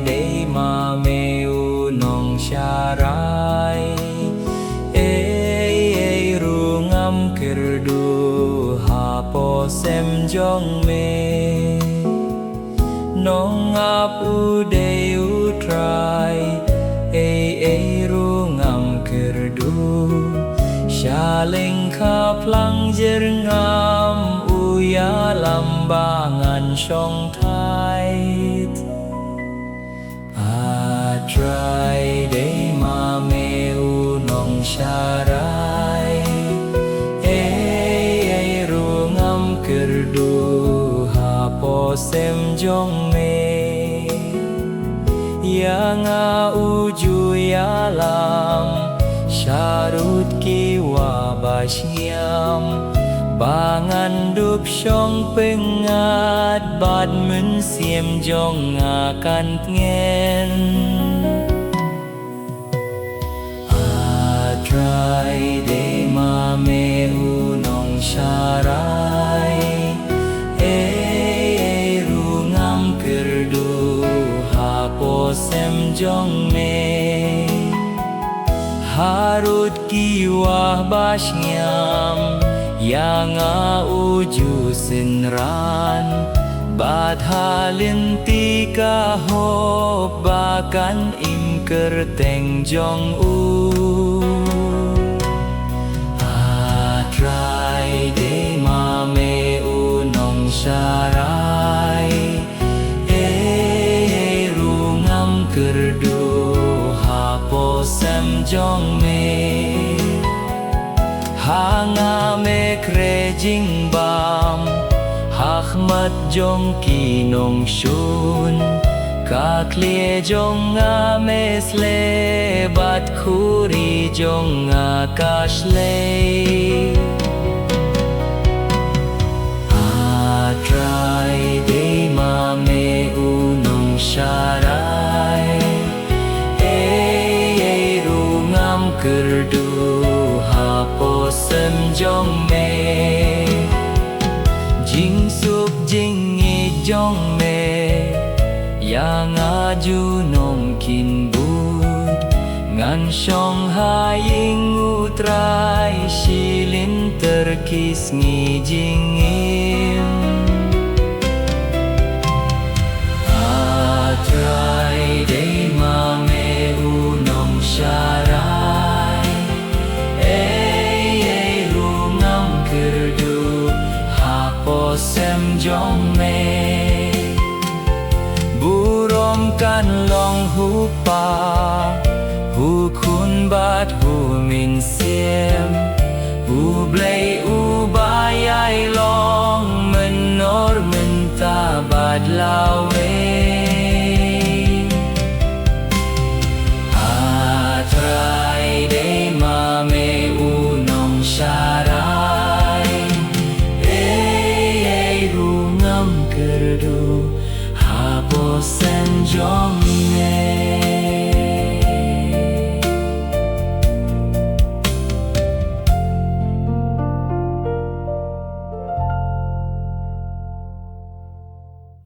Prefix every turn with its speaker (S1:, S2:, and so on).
S1: Để mà mèo nong xa rai ru ngam kerdu ha po sem jong me nong ap u de u trai ru ngam kerdu sha leng kha plang jer ngam u ya lam ba ngan song thai trai để mà mèo nong xa rai ru ngam kerdu ha po sem jong me ya nga uju ya lam sharut ki wa ba siam bangan dup song pengat bad men siem jong akan ngen trai để mà mèo nong xa rai ru ngam kerdu ha po sem jong me harut kiwah basyam yang uju senran bad halin tika hop bakan im kerteng jong trai để mà mèo nong xa rai ru ngam kerdu ha po sem jong me hanga me kre jing bam hakmat jong ki nong shun ka klie jong nga mesle bat khuri jong nga kashle trai để mà mèo nong xa rai ru ngam kerdu ha po sem jong me jing sup jing i jong me yang aju nong kin bud ngan song ha ying utrai silin terkis ngi jing im trai để mà mèo nong xa rai ru ngam kerdu ha po sem jong me burom kan long hu pa hu kun bat hu min siem hu blei u bayai long menor menta bad lawe trai để mà mèo nong xa rai ru ngam kerdu ha po sen jong